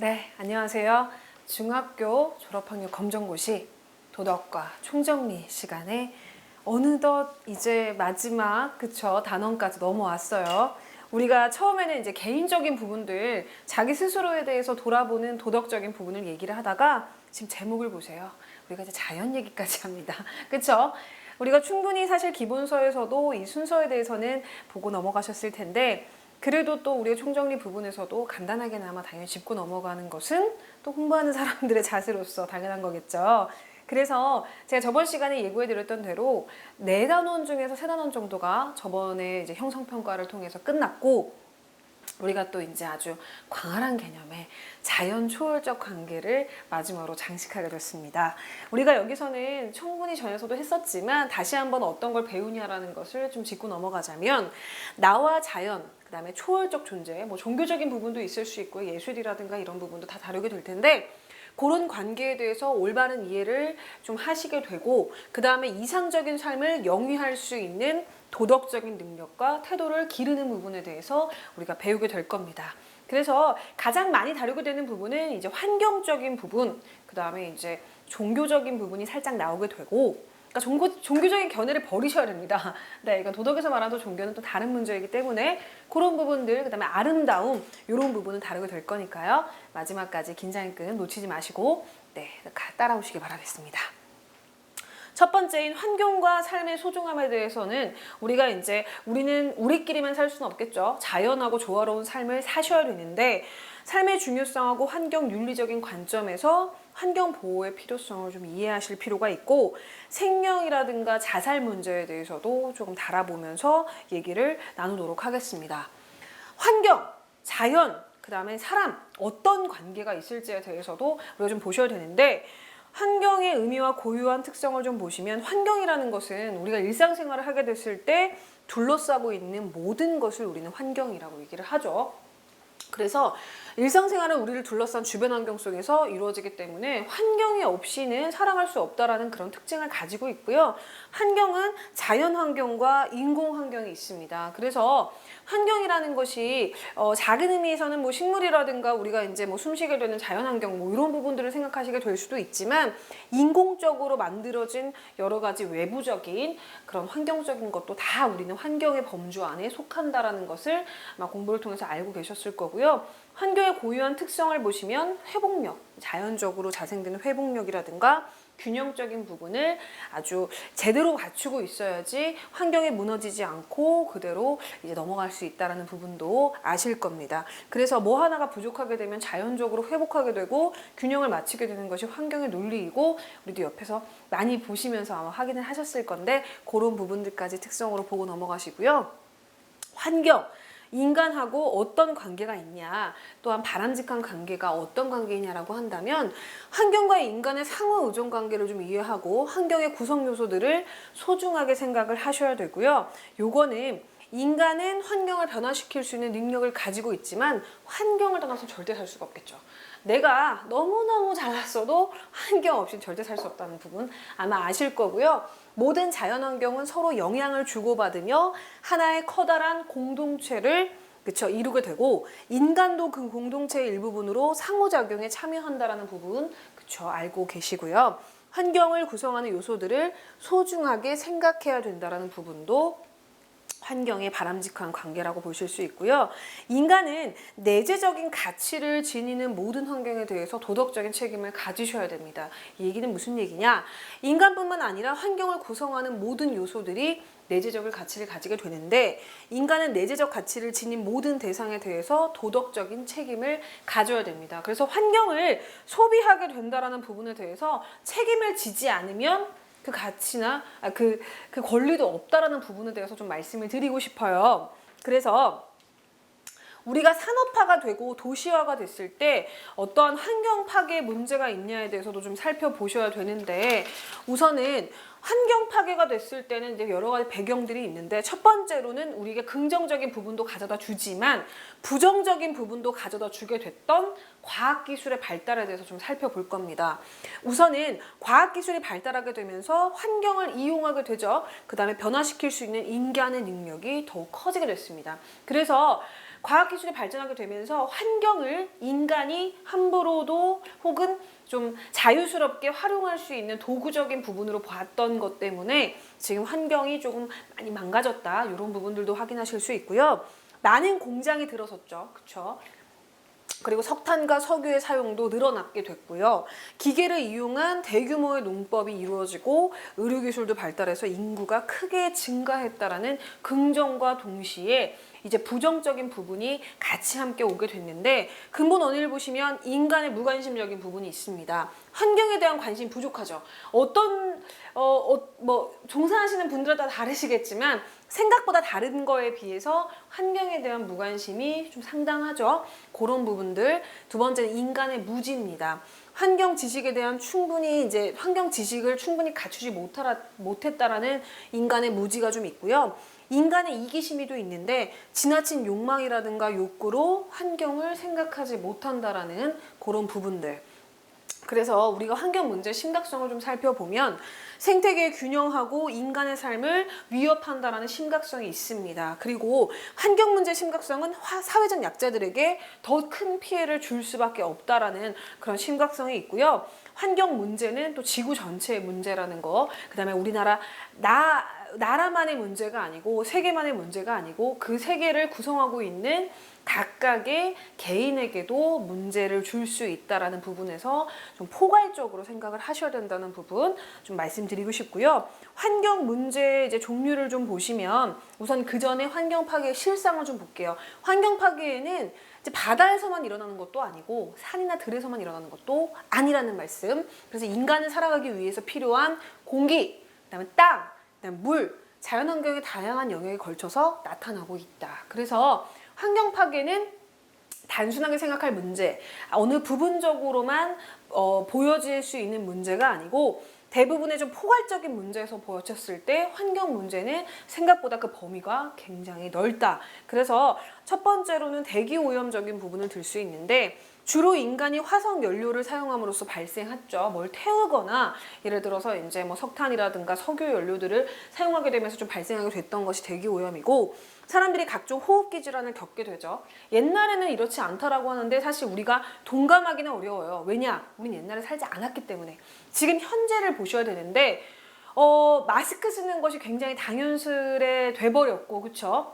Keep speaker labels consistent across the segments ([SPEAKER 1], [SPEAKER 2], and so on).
[SPEAKER 1] 네, 안녕하세요. 중학교 졸업학력 검정고시 도덕과 총정리 시간에 어느덧 이제 마지막 단원까지 넘어왔어요. 우리가 처음에는 이제 개인적인 부분들, 자기 스스로에 대해서 돌아보는 도덕적인 부분을 얘기를 하다가 지금 제목을 보세요. 우리가 이제 자연 얘기까지 합니다. 그쵸? 우리가 충분히 사실 기본서에서도 이 순서에 대해서는 보고 넘어가셨을 텐데 그래도 또 우리의 총정리 부분에서도 간단하게나마 당연히 짚고 넘어가는 것은 또 공부하는 사람들의 자세로서 당연한 거겠죠. 그래서 제가 저번 시간에 예고해드렸던 대로 4단원 중에서 3단원 정도가 저번에 이제 형성평가를 통해서 끝났고 우리가 또 이제 아주 광활한 개념의 자연 초월적 관계를 마지막으로 장식하게 됐습니다. 우리가 여기서는 충분히 전에서도 했었지만 다시 한번 어떤 걸 배우냐라는 것을 좀 짚고 넘어가자면 나와 자연, 그 다음에 초월적 존재, 뭐 종교적인 부분도 있을 수 있고 예술이라든가 이런 부분도 다 다루게 될 텐데 그런 관계에 대해서 올바른 이해를 좀 하시게 되고 그 다음에 이상적인 삶을 영위할 수 있는 도덕적인 능력과 태도를 기르는 부분에 대해서 우리가 배우게 될 겁니다. 그래서 가장 많이 다루게 되는 부분은 이제 환경적인 부분, 그 다음에 이제 종교적인 부분이 살짝 나오게 되고, 그러니까 종교적인 견해를 버리셔야 됩니다. 네, 이건 도덕에서 말하는 종교는 또 다른 문제이기 때문에 그런 부분들, 그 다음에 아름다움, 이런 부분은 다루게 될 거니까요. 마지막까지 긴장끈 놓치지 마시고, 네, 따라오시기 바라겠습니다. 첫 번째인 환경과 삶의 소중함에 대해서는 우리가 이제 우리는 우리끼리만 살 수는 없겠죠. 자연하고 조화로운 삶을 사셔야 되는데 삶의 중요성하고 환경 윤리적인 관점에서 환경 보호의 필요성을 좀 이해하실 필요가 있고 생명이라든가 자살 문제에 대해서도 조금 달아보면서 얘기를 나누도록 하겠습니다. 환경, 자연, 그 다음에 사람, 어떤 관계가 있을지에 대해서도 우리가 좀 보셔야 되는데 환경의 의미와 고유한 특성을 좀 보시면 환경이라는 것은 우리가 일상생활을 하게 됐을 때 둘러싸고 있는 모든 것을 우리는 환경이라고 얘기를 하죠. 그래서 일상생활은 우리를 둘러싼 주변 환경 속에서 이루어지기 때문에 환경이 없이는 살아갈 수 없다라는 그런 특징을 가지고 있고요. 환경은 자연 환경과 인공 환경이 있습니다. 그래서 환경이라는 것이 작은 의미에서는 뭐 식물이라든가 우리가 이제 뭐 숨쉬게 되는 자연 환경 뭐 이런 부분들을 생각하시게 될 수도 있지만 인공적으로 만들어진 여러 가지 외부적인 그런 환경적인 것도 다 우리는 환경의 범주 안에 속한다라는 것을 아마 공부를 통해서 알고 계셨을 거고요. 환경의 고유한 특성을 보시면 회복력, 자연적으로 자생되는 회복력이라든가 균형적인 부분을 아주 제대로 갖추고 있어야지 환경이 무너지지 않고 그대로 이제 넘어갈 수 있다는 부분도 아실 겁니다. 그래서 뭐 하나가 부족하게 되면 자연적으로 회복하게 되고 균형을 맞추게 되는 것이 환경의 논리이고 우리도 옆에서 많이 보시면서 아마 확인을 하셨을 건데 그런 부분들까지 특성으로 보고 넘어가시고요. 환경. 인간하고 어떤 관계가 있냐, 또한 바람직한 관계가 어떤 관계이냐라고 한다면 환경과 인간의 상호 의존 관계를 좀 이해하고 환경의 구성 요소들을 소중하게 생각을 하셔야 되고요. 요거는 인간은 환경을 변화시킬 수 있는 능력을 가지고 있지만 환경을 떠나서 절대 살 수가 없겠죠. 내가 너무너무 잘났어도 환경 없이는 절대 살 수 없다는 부분 아마 아실 거고요. 모든 자연환경은 서로 영향을 주고받으며 하나의 커다란 공동체를 이루게 되고 인간도 그 공동체의 일부분으로 상호작용에 참여한다는 부분 알고 계시고요. 환경을 구성하는 요소들을 소중하게 생각해야 된다는 부분도 환경의 바람직한 관계라고 보실 수 있고요. 인간은 내재적인 가치를 지니는 모든 환경에 대해서 도덕적인 책임을 가지셔야 됩니다. 이 얘기는 무슨 얘기냐? 인간뿐만 아니라 환경을 구성하는 모든 요소들이 내재적 가치를 가지게 되는데 인간은 내재적 가치를 지닌 모든 대상에 대해서 도덕적인 책임을 가져야 됩니다. 그래서 환경을 소비하게 된다는 부분에 대해서 책임을 지지 않으면 그 가치나 그 권리도 없다라는 부분에 대해서 좀 말씀을 드리고 싶어요. 그래서 우리가 산업화가 되고 도시화가 됐을 때 어떠한 환경 파괴 문제가 있냐에 대해서도 좀 살펴보셔야 되는데 우선은 환경 파괴가 됐을 때는 이제 여러 가지 배경들이 있는데 첫 번째로는 우리에게 긍정적인 부분도 가져다 주지만 부정적인 부분도 가져다 주게 됐던 과학기술의 발달에 대해서 좀 살펴볼 겁니다. 우선은 과학기술이 발달하게 되면서 환경을 이용하게 되죠. 그 다음에 변화시킬 수 있는 인간의 능력이 더욱 커지게 됐습니다. 그래서 과학기술이 발전하게 되면서 환경을 인간이 함부로도 혹은 좀 자유스럽게 활용할 수 있는 도구적인 부분으로 봤던 것 때문에 지금 환경이 조금 많이 망가졌다. 이런 부분들도 확인하실 수 있고요. 많은 공장이 들어섰죠. 그렇죠? 그리고 석탄과 석유의 사용도 늘어나게 됐고요. 기계를 이용한 대규모의 농법이 이루어지고 의료기술도 발달해서 인구가 크게 증가했다라는 긍정과 동시에 이제 부정적인 부분이 같이 함께 오게 됐는데 근본 원인을 보시면 인간의 무관심적인 부분이 있습니다. 환경에 대한 관심이 부족하죠. 어떤 뭐 종사하시는 분들은 다 다르시겠지만 생각보다 다른 거에 비해서 환경에 대한 무관심이 좀 상당하죠. 그런 부분들. 두 번째는 인간의 무지입니다. 환경 지식에 대한 환경 지식을 충분히 갖추지 못했다라는 인간의 무지가 좀 있고요. 인간의 이기심이 또 있는데 지나친 욕망이라든가 욕구로 환경을 생각하지 못한다라는 그런 부분들. 그래서 우리가 환경 문제의 심각성을 좀 살펴보면 생태계의 균형하고 인간의 삶을 위협한다라는 심각성이 있습니다. 그리고 환경 문제의 심각성은 사회적 약자들에게 더 큰 피해를 줄 수밖에 없다라는 그런 심각성이 있고요. 환경 문제는 또 지구 전체의 문제라는 거, 그다음에 우리나라 나라만의 문제가 아니고 세계만의 문제가 아니고 그 세계를 구성하고 있는 각각의 개인에게도 문제를 줄 수 있다라는 부분에서 좀 포괄적으로 생각을 하셔야 된다는 부분 좀 말씀드리고 싶고요. 환경 문제의 이제 종류를 좀 보시면 우선 그 전에 환경 파괴의 실상을 좀 볼게요. 환경 파괴에는 이제 바다에서만 일어나는 것도 아니고 산이나 들에서만 일어나는 것도 아니라는 말씀. 그래서 인간을 살아가기 위해서 필요한 공기, 그다음에 땅, 그다음에 물, 자연환경의 다양한 영역에 걸쳐서 나타나고 있다. 그래서 환경 파괴는 단순하게 생각할 문제, 어느 부분적으로만 보여질 수 있는 문제가 아니고 대부분의 좀 포괄적인 문제에서 보여졌을 때 환경 문제는 생각보다 그 범위가 굉장히 넓다. 그래서 첫 번째로는 대기 오염적인 부분을 들 수 있는데 주로 인간이 화석 연료를 사용함으로써 발생했죠. 뭘 태우거나 예를 들어서 이제 뭐 석탄이라든가 석유 연료들을 사용하게 되면서 좀 발생하게 됐던 것이 대기 오염이고 사람들이 각종 호흡기 질환을 겪게 되죠. 옛날에는 이렇지 않다라고 하는데 사실 우리가 동감하기는 어려워요. 왜냐? 우린 옛날에 살지 않았기 때문에. 지금 현재를 보셔야 되는데 마스크 쓰는 것이 굉장히 당연스레 돼버렸고 그렇죠?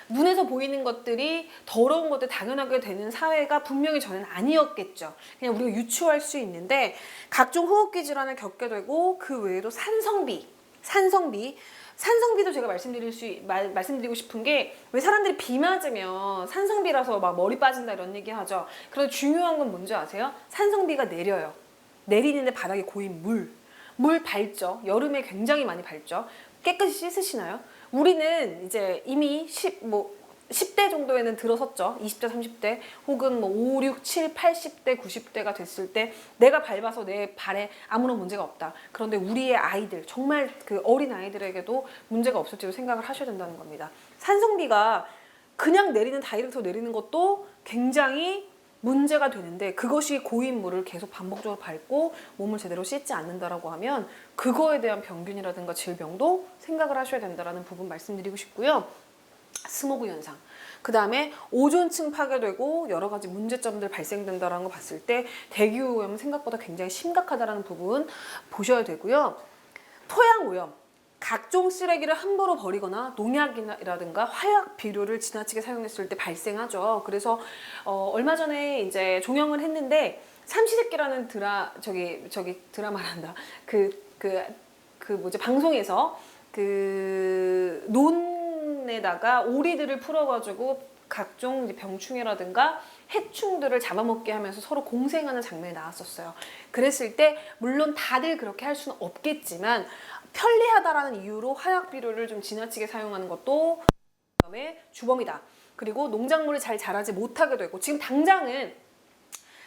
[SPEAKER 1] 눈에서 보이는 것들이 더러운 것들 당연하게 되는 사회가 분명히 전에는 아니었겠죠. 그냥 우리가 유추할 수 있는데 각종 호흡기 질환을 겪게 되고 그 외에도 산성비도 제가 말씀드리고 싶은 게 왜 사람들이 비 맞으면 산성비라서 막 머리 빠진다 이런 얘기 하죠. 그런데 중요한 건 뭔지 아세요? 산성비가 내려요. 내리는데 바닥에 고인 물 밝죠. 여름에 굉장히 많이 밝죠. 깨끗이 씻으시나요? 우리는 이제 이미 10대 정도에는 들어섰죠. 20대, 30대 혹은 뭐 5, 6, 7, 80대, 90대가 됐을 때 내가 밟아서 내 발에 아무런 문제가 없다. 그런데 우리의 아이들, 정말 그 어린 아이들에게도 문제가 없을지도 생각을 하셔야 된다는 겁니다. 산성비가 그냥 내리는 다이렉트로 내리는 것도 굉장히 문제가 되는데 그것이 고인 물을 계속 반복적으로 밟고 몸을 제대로 씻지 않는다라고 하면 그거에 대한 병균이라든가 질병도 생각을 하셔야 된다라는 부분 말씀드리고 싶고요. 스모그 현상. 그 다음에 오존층 파괴되고 여러 가지 문제점들 발생된다라는 거 봤을 때 대기오염은 생각보다 굉장히 심각하다라는 부분 보셔야 되고요. 토양오염. 각종 쓰레기를 함부로 버리거나 농약이라든가 화학 비료를 지나치게 사용했을 때 발생하죠. 그래서 얼마 전에 이제 종영을 했는데 삼시세끼라는 드라마란다. 방송에서 그 논에다가 오리들을 풀어가지고 각종 이제 병충해라든가 해충들을 잡아먹게 하면서 서로 공생하는 장면이 나왔었어요. 그랬을 때 물론 다들 그렇게 할 수는 없겠지만 편리하다라는 이유로 화학 비료를 좀 지나치게 사용하는 것도 그다음에 주범이다. 그리고 농작물이 잘 자라지 못하게 되고 지금 당장은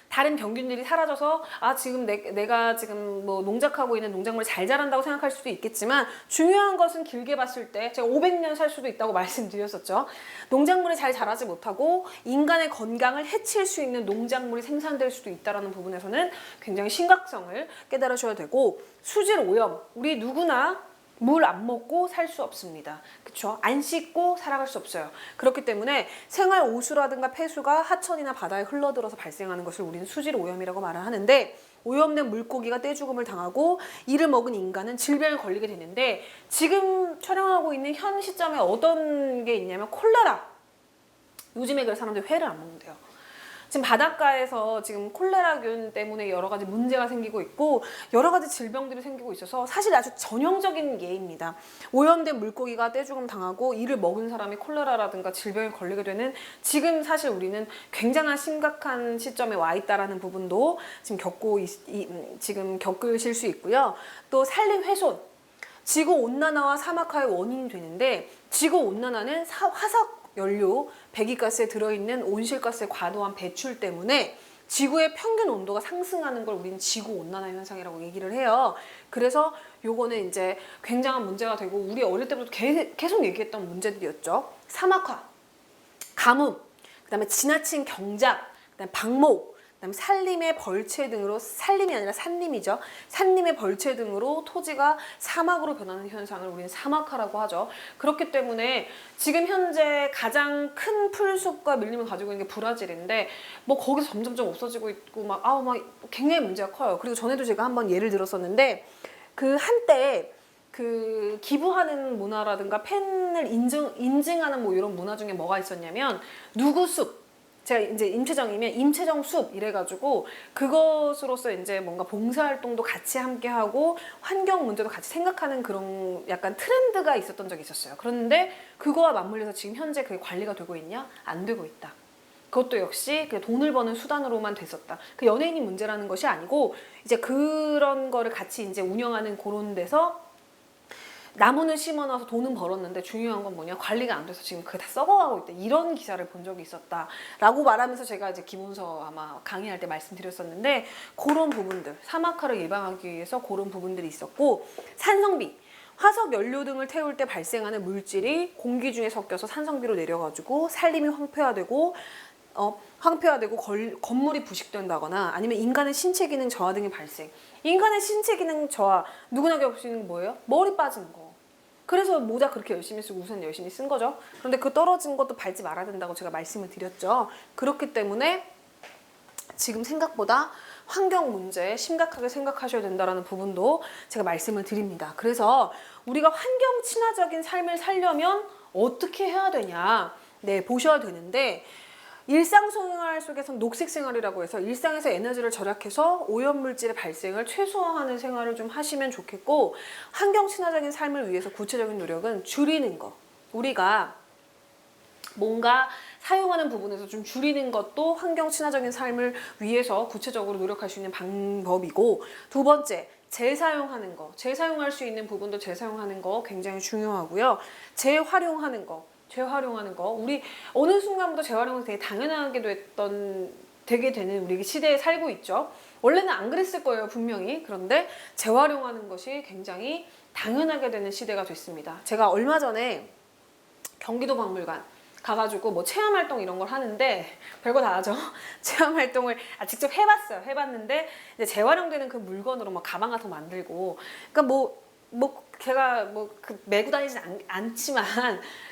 [SPEAKER 1] 다른 병균들이 사라져서 지금 내가 지금 뭐 농작하고 있는 농작물이 잘 자란다고 생각할 수도 있겠지만 중요한 것은 길게 봤을 때 제가 500년 살 수도 있다고 말씀드렸었죠. 농작물이 잘 자라지 못하고 인간의 건강을 해칠 수 있는 농작물이 생산될 수도 있다는 부분에서는 굉장히 심각성을 깨달으셔야 되고 수질 오염. 우리 누구나 물 안 먹고 살 수 없습니다. 그쵸? 안 씻고 살아갈 수 없어요. 그렇기 때문에 생활 오수라든가 폐수가 하천이나 바다에 흘러들어서 발생하는 것을 우리는 수질 오염이라고 말을 하는데, 오염된 물고기가 떼죽음을 당하고 이를 먹은 인간은 질병에 걸리게 되는데, 지금 촬영하고 있는 현 시점에 어떤 게 있냐면 콜레라. 요즘에 그래서 사람들이 회를 안 먹는데요. 지금 바닷가에서 지금 콜레라균 때문에 여러 가지 문제가 생기고 있고 여러 가지 질병들이 생기고 있어서 사실 아주 전형적인 예입니다. 오염된 물고기가 떼죽음 당하고 이를 먹은 사람이 콜레라라든가 질병에 걸리게 되는, 지금 사실 우리는 굉장한 심각한 시점에 와 있다라는 부분도 지금 겪으실 수 있고요. 또 산림 훼손, 지구 온난화와 사막화의 원인이 되는데, 지구 온난화는 화석 연료, 배기가스에 들어있는 온실가스의 과도한 배출 때문에 지구의 평균 온도가 상승하는 걸 우리는 지구온난화 현상이라고 얘기를 해요. 그래서 요거는 이제 굉장한 문제가 되고 우리 어릴 때부터 계속 얘기했던 문제들이었죠. 사막화, 가뭄, 그다음에 지나친 경작, 그다음에 방목, 그다음에 산림의 벌채 등으로, 산림이 아니라 산림이죠. 산림의 벌채 등으로 토지가 사막으로 변하는 현상을 우리는 사막화라고 하죠. 그렇기 때문에 지금 현재 가장 큰 풀숲과 밀림을 가지고 있는 게 브라질인데, 뭐 거기서 점점점 없어지고 있고 막 굉장히 문제가 커요. 그리고 전에도 제가 한번 예를 들었었는데, 그 한때 그 기부하는 문화라든가 팬을 인증하는 뭐 이런 문화 중에 뭐가 있었냐면 누구 숲, 제가 이제 임채정이면 임채정 숲 이래가지고 그것으로서 이제 뭔가 봉사활동도 같이 함께 하고 환경 문제도 같이 생각하는 그런 약간 트렌드가 있었던 적이 있었어요. 그런데 그거와 맞물려서 지금 현재 그게 관리가 되고 있냐? 안 되고 있다. 그것도 역시 그 돈을 버는 수단으로만 됐었다. 그 연예인이 문제라는 것이 아니고 이제 그런 거를 같이 이제 운영하는 그런 데서 나무는 심어놔서 돈은 벌었는데 중요한 건 뭐냐, 관리가 안 돼서 지금 그게 다 썩어가고 있다, 이런 기사를 본 적이 있었다라고 말하면서 제가 이제 기본서 아마 강의할 때 말씀드렸었는데, 그런 부분들, 사막화를 예방하기 위해서 그런 부분들이 있었고, 산성비, 화석 연료 등을 태울 때 발생하는 물질이 공기 중에 섞여서 산성비로 내려가지고 산림이 황폐화되고 건물이 부식된다거나 아니면 인간의 신체 기능 저하 등이 발생. 인간의 신체 기능 저하, 누구나 겪을 수 있는 게 뭐예요? 머리 빠지는 거. 그래서 모자 그렇게 열심히 쓰고 우산 열심히 쓴 거죠. 그런데 그 떨어진 것도 밟지 말아야 된다고 제가 말씀을 드렸죠. 그렇기 때문에 지금 생각보다 환경 문제 심각하게 생각하셔야 된다는 부분도 제가 말씀을 드립니다. 그래서 우리가 환경 친화적인 삶을 살려면 어떻게 해야 되냐, 보셔야 되는데, 일상생활 속에서는 녹색생활이라고 해서 일상에서 에너지를 절약해서 오염물질의 발생을 최소화하는 생활을 좀 하시면 좋겠고, 환경 친화적인 삶을 위해서 구체적인 노력은 줄이는 거, 우리가 뭔가 사용하는 부분에서 좀 줄이는 것도 환경 친화적인 삶을 위해서 구체적으로 노력할 수 있는 방법이고, 두 번째, 재사용하는 거, 재사용할 수 있는 부분도 재사용하는 거 굉장히 중요하고요. 재활용하는 거, 우리 어느 순간부터 재활용이 되게 당연하게 되게 되는 우리 시대에 살고 있죠. 원래는 안 그랬을 거예요, 분명히. 그런데 재활용하는 것이 굉장히 당연하게 되는 시대가 됐습니다. 제가 얼마 전에 경기도 박물관 가가지고 뭐 체험활동 이런 걸 하는데, 별거 다 하죠. 체험활동을 직접 해봤는데 이제 재활용되는 그 물건으로 막 가방 같은 거 만들고, 그러니까 제가 메고 다니진 않지만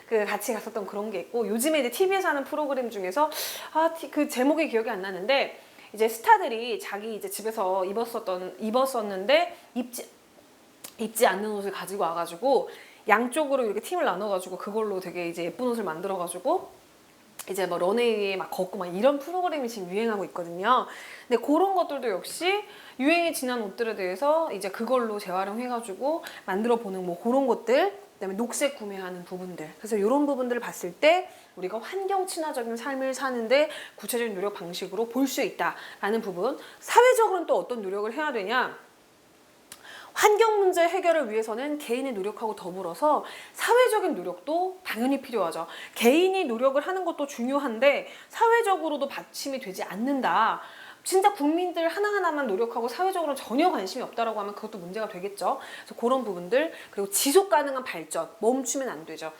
[SPEAKER 1] 그 같이 갔었던 그런 게 있고, 요즘에 이제 TV에서 하는 프로그램 중에서 그 제목이 기억이 안 나는데, 이제 스타들이 자기 이제 집에서 입었었는데 입지 않는 옷을 가지고 와가지고 양쪽으로 이렇게 팀을 나눠가지고 그걸로 되게 이제 예쁜 옷을 만들어가지고 이제 뭐 런웨이에 막 걷고 막 이런 프로그램이 지금 유행하고 있거든요. 근데 그런 것들도 역시 유행이 지난 옷들에 대해서 이제 그걸로 재활용해가지고 만들어 보는 뭐 그런 것들, 그다음에 녹색 구매하는 부분들. 그래서 이런 부분들을 봤을 때 우리가 환경 친화적인 삶을 사는데 구체적인 노력 방식으로 볼 수 있다라는 부분. 사회적으로는 또 어떤 노력을 해야 되냐? 환경 문제 해결을 위해서는 개인의 노력하고 더불어서 사회적인 노력도 당연히 필요하죠. 개인이 노력을 하는 것도 중요한데 사회적으로도 받침이 되지 않는다. 진짜 국민들 하나하나만 노력하고 사회적으로 전혀 관심이 없다라고 하면 그것도 문제가 되겠죠. 그래서 그런 부분들, 그리고 지속 가능한 발전, 멈추면 안 되죠.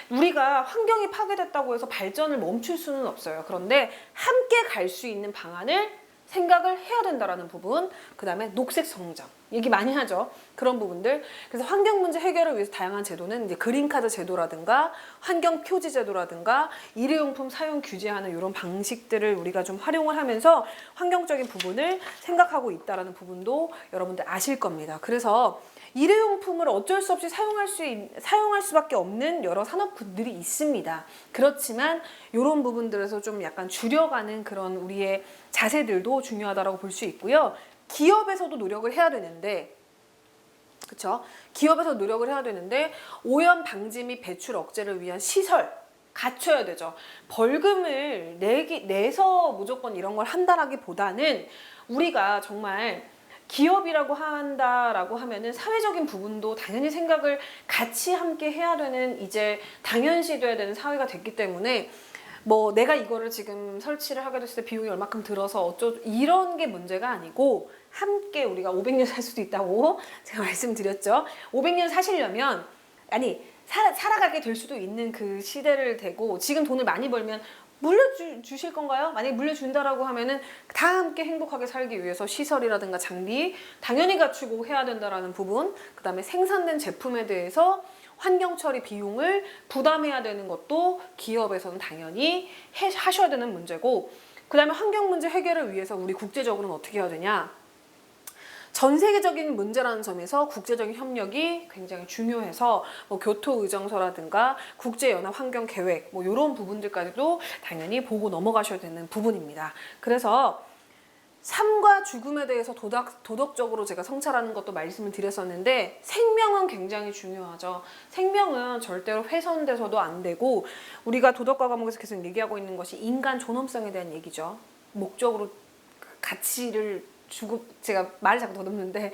[SPEAKER 1] 우리가 환경이 파괴됐다고 해서 발전을 멈출 수는 없어요. 그런데 함께 갈 수 있는 방안을 생각을 해야 된다라는 부분, 그 다음에 녹색 성장 얘기 많이 하죠. 그런 부분들. 그래서 환경 문제 해결을 위해서 다양한 제도는 이제 그린카드 제도라든가 환경 표지 제도라든가 일회용품 사용 규제하는 이런 방식들을 우리가 좀 활용을 하면서 환경적인 부분을 생각하고 있다라는 부분도 여러분들 아실 겁니다. 그래서 일회용품을 어쩔 수 없이 사용할 수밖에 없는 여러 산업군들이 있습니다. 그렇지만 이런 부분들에서 좀 약간 줄여가는 그런 우리의 자세들도 중요하다고 볼 수 있고요. 기업에서도 노력을 해야 되는데, 그렇죠? 기업에서 노력을 해야 되는데 오염 방지 및 배출 억제를 위한 시설 갖춰야 되죠. 벌금을 내서 무조건 이런 걸 한다라기보다는 우리가 정말 기업이라고 한다라고 하면은 사회적인 부분도 당연히 생각을 같이 함께 해야 되는, 이제 당연시돼야 되는 사회가 됐기 때문에 뭐 내가 이거를 지금 설치를 하게 됐을 때 비용이 얼마큼 들어서 어쩌고 이런 게 문제가 아니고, 함께 우리가 500년 살 수도 있다고 제가 말씀드렸죠. 500년 사시려면, 아니 살아가게 될 수도 있는 그 시대를 대고, 지금 돈을 많이 벌면 물려주실 건가요? 만약에 물려준다라고 하면은 다 함께 행복하게 살기 위해서 시설이라든가 장비 당연히 갖추고 해야 된다라는 부분, 그 다음에 생산된 제품에 대해서 환경 처리 비용을 부담해야 되는 것도 기업에서는 당연히 하셔야 되는 문제고, 그 다음에 환경 문제 해결을 위해서 우리 국제적으로는 어떻게 해야 되냐? 전 세계적인 문제라는 점에서 국제적인 협력이 굉장히 중요해서 뭐 교토의정서라든가 국제연합환경계획 뭐 이런 부분들까지도 당연히 보고 넘어가셔야 되는 부분입니다. 그래서 삶과 죽음에 대해서 도덕적으로 제가 성찰하는 것도 말씀을 드렸었는데, 생명은 굉장히 중요하죠. 생명은 절대로 훼손돼서도 안 되고, 우리가 도덕과 과목에서 계속 얘기하고 있는 것이 인간 존엄성에 대한 얘기죠. 목적으로 가치를 주고, 제가 말을 자꾸 더듬는데,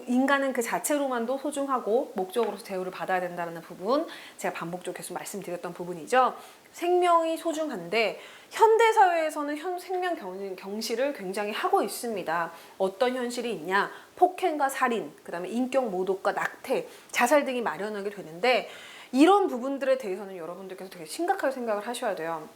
[SPEAKER 1] 인간은 그 자체로만도 소중하고 목적으로서 대우를 받아야 된다는 부분, 제가 반복적으로 계속 말씀드렸던 부분이죠. 생명이 소중한데 현대사회에서는 생명 경시를 굉장히 하고 있습니다. 어떤 현실이 있냐? 폭행과 살인, 그 다음에 인격 모독과 낙태, 자살 등이 만연하게 되는데, 이런 부분들에 대해서는 여러분들께서 되게 심각하게 생각을 하셔야 돼요.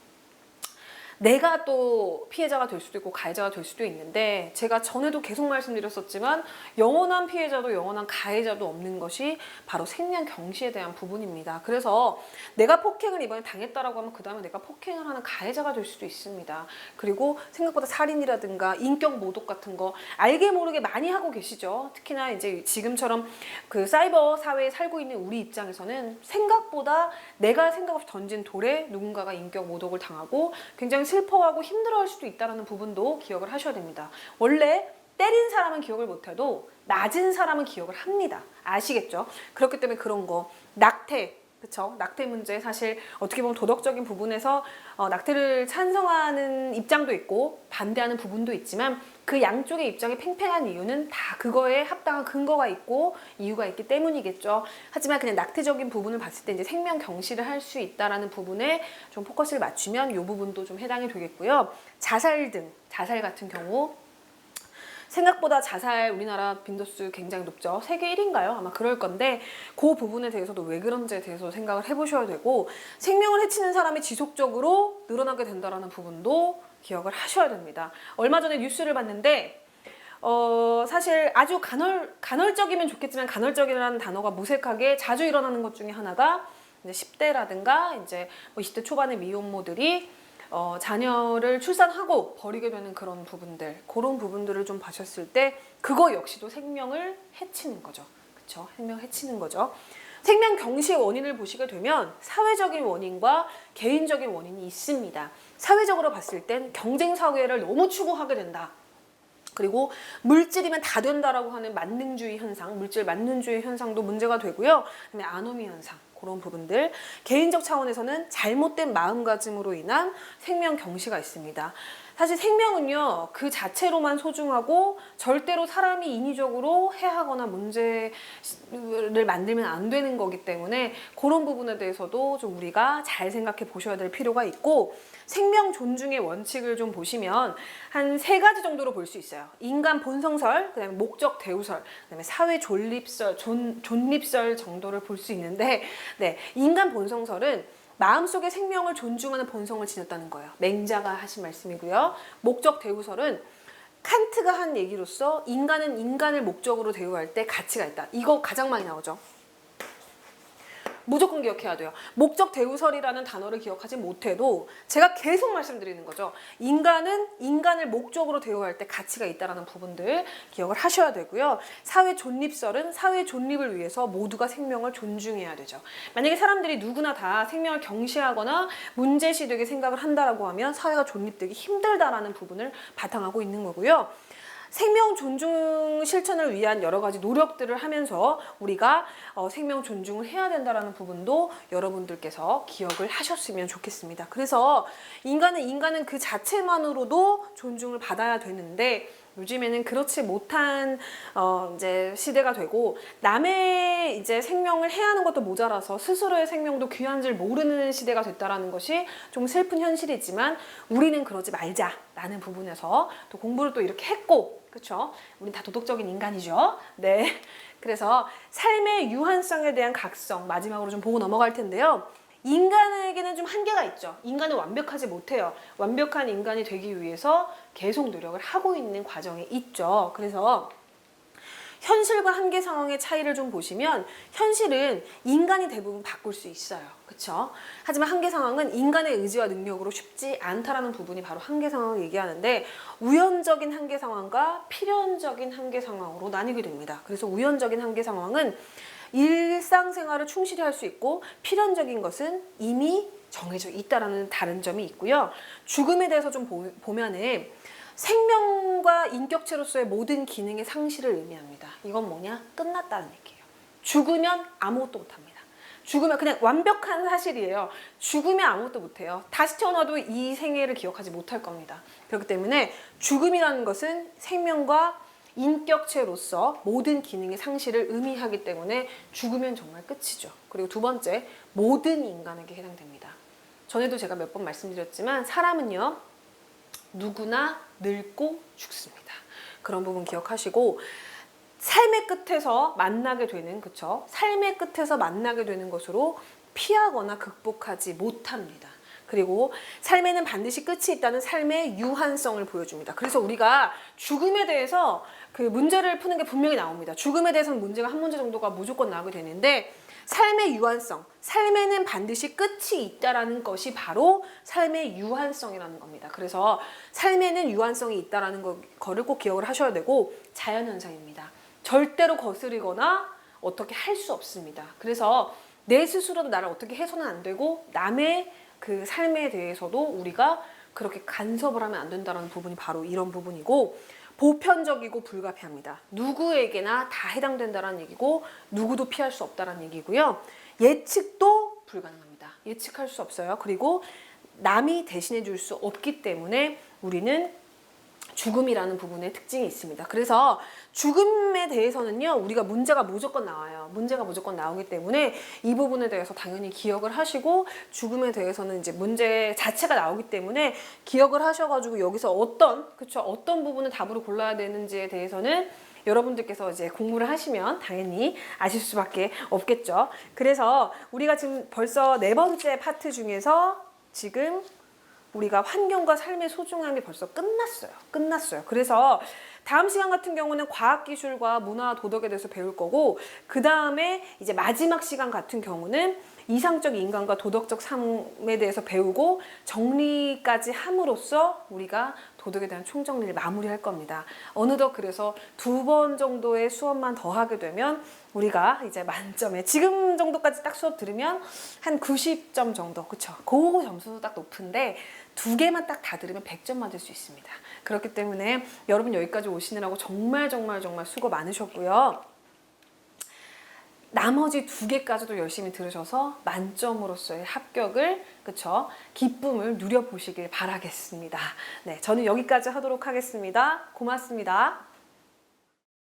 [SPEAKER 1] 내가 또 피해자가 될 수도 있고 가해자가 될 수도 있는데, 제가 전에도 계속 말씀드렸었지만 영원한 피해자도 영원한 가해자도 없는 것이 바로 생명 경시에 대한 부분입니다. 그래서 내가 폭행을 이번에 당했다라고 하면 그 다음에 내가 폭행을 하는 가해자가 될 수도 있습니다. 그리고 생각보다 살인이라든가 인격 모독 같은 거 알게 모르게 많이 하고 계시죠. 특히나 이제 지금처럼 그 사이버 사회에 살고 있는 우리 입장에서는 생각보다 내가 생각 없이 던진 돌에 누군가가 인격 모독을 당하고 굉장히 슬퍼하고 힘들어할 수도 있다는 부분도 기억을 하셔야 됩니다. 원래 때린 사람은 기억을 못해도 낮은 사람은 기억을 합니다. 아시겠죠? 그렇기 때문에 그런 거, 낙태, 그쵸? 낙태 문제, 사실 어떻게 보면 도덕적인 부분에서 낙태를 찬성하는 입장도 있고 반대하는 부분도 있지만, 그 양쪽의 입장이 팽팽한 이유는 다 그거에 합당한 근거가 있고 이유가 있기 때문이겠죠. 하지만 그냥 낙태적인 부분을 봤을 때 이제 생명 경시를 할 수 있다라는 부분에 좀 포커스를 맞추면 이 부분도 좀 해당이 되겠고요. 자살 같은 경우 생각보다 자살 우리나라 빈도수 굉장히 높죠. 세계 1위인가요? 아마 그럴 건데, 그 부분에 대해서도 왜 그런지에 대해서 생각을 해보셔야 되고, 생명을 해치는 사람이 지속적으로 늘어나게 된다는 부분도 기억을 하셔야 됩니다. 얼마 전에 뉴스를 봤는데 사실 아주 간헐적이면 좋겠지만, 간헐적이라는 단어가 무색하게 자주 일어나는 것 중에 하나가 이제 10대라든가 이제 20대 초반의 미혼모들이 자녀를 출산하고 버리게 되는 그런 부분들, 그런 부분들을 좀 봐셨을 때 그거 역시도 생명을 해치는 거죠. 그렇죠? 생명 해치는 거죠. 생명 경시의 원인을 보시게 되면 사회적인 원인과 개인적인 원인이 있습니다. 사회적으로 봤을 땐 경쟁 사회를 너무 추구하게 된다. 그리고 물질이면 다 된다라고 하는 만능주의 현상, 물질 만능주의 현상도 문제가 되고요. 그다음에 아노미 현상, 그런 부분들. 개인적 차원에서는 잘못된 마음가짐으로 인한 생명 경시가 있습니다. 사실 생명은요, 그 자체로만 소중하고 절대로 사람이 인위적으로 해하거나 문제를 만들면 안 되는 거기 때문에 그런 부분에 대해서도 좀 우리가 잘 생각해 보셔야 될 필요가 있고, 생명 존중의 원칙을 좀 보시면 한 3가지 정도로 볼 수 있어요. 인간 본성설, 그다음에 목적 대우설, 그다음에 사회 존립설 정도를 볼 수 있는데, 네, 인간 본성설은 마음속에 생명을 존중하는 본성을 지녔다는 거예요. 맹자가 하신 말씀이고요. 목적 대우설은 칸트가 한 얘기로서 인간은 인간을 목적으로 대우할 때 가치가 있다. 이거 가장 많이 나오죠. 무조건 기억해야 돼요. 목적 대우설이라는 단어를 기억하지 못해도 제가 계속 말씀드리는 거죠. 인간은 인간을 목적으로 대우할 때 가치가 있다는 부분들 기억을 하셔야 되고요. 사회 존립설은 사회 존립을 위해서 모두가 생명을 존중해야 되죠. 만약에 사람들이 누구나 다 생명을 경시하거나 문제시되게 생각을 한다라고 하면 사회가 존립되기 힘들다라는 부분을 바탕하고 있는 거고요. 생명 존중 실천을 위한 여러 가지 노력들을 하면서 우리가 생명 존중을 해야 된다는 부분도 여러분들께서 기억을 하셨으면 좋겠습니다. 그래서 인간은 그 자체만으로도 존중을 받아야 되는데 요즘에는 그렇지 못한 이제 시대가 되고 남의 이제 생명을 해하는 것도 모자라서 스스로의 생명도 귀한 줄 모르는 시대가 됐다라는 것이 좀 슬픈 현실이지만 우리는 그러지 말자라는 부분에서 또 공부를 또 이렇게 했고, 그렇죠? 우린 다 도덕적인 인간이죠. 네. 그래서 삶의 유한성에 대한 각성 마지막으로 좀 보고 넘어갈 텐데요. 인간에게는 좀 한계가 있죠. 인간은 완벽하지 못해요. 완벽한 인간이 되기 위해서 계속 노력을 하고 있는 과정에 있죠. 그래서 현실과 한계 상황의 차이를 좀 보시면 현실은 인간이 대부분 바꿀 수 있어요. 그렇죠? 하지만 한계 상황은 인간의 의지와 능력으로 쉽지 않다라는 부분이 바로 한계 상황을 얘기하는데 우연적인 한계 상황과 필연적인 한계 상황으로 나뉘게 됩니다. 그래서 우연적인 한계 상황은 일상생활을 충실히 할 수 있고 필연적인 것은 이미 정해져 있다라는 다른 점이 있고요. 죽음에 대해서 좀 보면은 생명과 인격체로서의 모든 기능의 상실을 의미합니다. 이건 뭐냐? 끝났다는 얘기예요. 죽으면 아무것도 못합니다. 죽으면 그냥 완벽한 사실이에요. 죽으면 아무것도 못해요. 다시 태어나도 이 생애를 기억하지 못할 겁니다. 그렇기 때문에 죽음이라는 것은 생명과 인격체로서 모든 기능의 상실을 의미하기 때문에 죽으면 정말 끝이죠. 그리고 두 번째, 모든 인간에게 해당됩니다. 전에도 제가 몇 번 말씀드렸지만 사람은요, 누구나 늙고 죽습니다. 그런 부분 기억하시고 삶의 끝에서 만나게 되는, 그쵸? 삶의 끝에서 만나게 되는 것으로 피하거나 극복하지 못합니다. 그리고 삶에는 반드시 끝이 있다는 삶의 유한성을 보여줍니다. 그래서 우리가 죽음에 대해서 그 문제를 푸는 게 분명히 나옵니다. 죽음에 대해서는 문제가 한 문제 정도가 무조건 나오게 되는데 삶의 유한성, 삶에는 반드시 끝이 있다라는 것이 바로 삶의 유한성이라는 겁니다. 그래서 삶에는 유한성이 있다라는 거를 꼭 기억을 하셔야 되고 자연현상입니다. 절대로 거스리거나 어떻게 할 수 없습니다. 그래서 내 스스로도 나를 어떻게 해서는 안 되고 남의 그 삶에 대해서도 우리가 그렇게 간섭을 하면 안 된다는 부분이 바로 이런 부분이고 보편적이고 불가피합니다. 누구에게나 다 해당된다는 얘기고 누구도 피할 수 없다는 얘기고요. 예측도 불가능합니다. 예측할 수 없어요. 그리고 남이 대신해 줄 수 없기 때문에 우리는 죽음이라는 부분에 특징이 있습니다. 그래서 죽음에 대해서는요, 우리가 문제가 무조건 나와요. 문제가 무조건 나오기 때문에 이 부분에 대해서 당연히 기억을 하시고 죽음에 대해서는 이제 문제 자체가 나오기 때문에 기억을 하셔가지고 여기서 어떤 부분을 답으로 골라야 되는지에 대해서는 여러분들께서 이제 공부를 하시면 당연히 아실 수밖에 없겠죠. 그래서 우리가 지금 벌써 4번째 파트 중에서 지금 우리가 환경과 삶의 소중함이 벌써 끝났어요. 그래서 다음 시간 같은 경우는 과학기술과 문화 도덕에 대해서 배울 거고 그 다음에 이제 마지막 시간 같은 경우는 이상적 인간과 도덕적 삶에 대해서 배우고 정리까지 함으로써 우리가 도덕에 대한 총정리를 마무리할 겁니다. 어느덧 그래서 2번 정도의 수업만 더 하게 되면 우리가 이제 만점에 지금 정도까지 딱 수업 들으면 한 90점 정도, 그쵸? 그 점수도 딱 높은데 2개만 딱 다 들으면 100점 맞을 수 있습니다. 그렇기 때문에 여러분 여기까지 오시느라고 정말 수고 많으셨고요. 나머지 2개까지도 열심히 들으셔서 만점으로서의 합격을, 그쵸? 기쁨을 누려보시길 바라겠습니다. 네, 저는 여기까지 하도록 하겠습니다. 고맙습니다.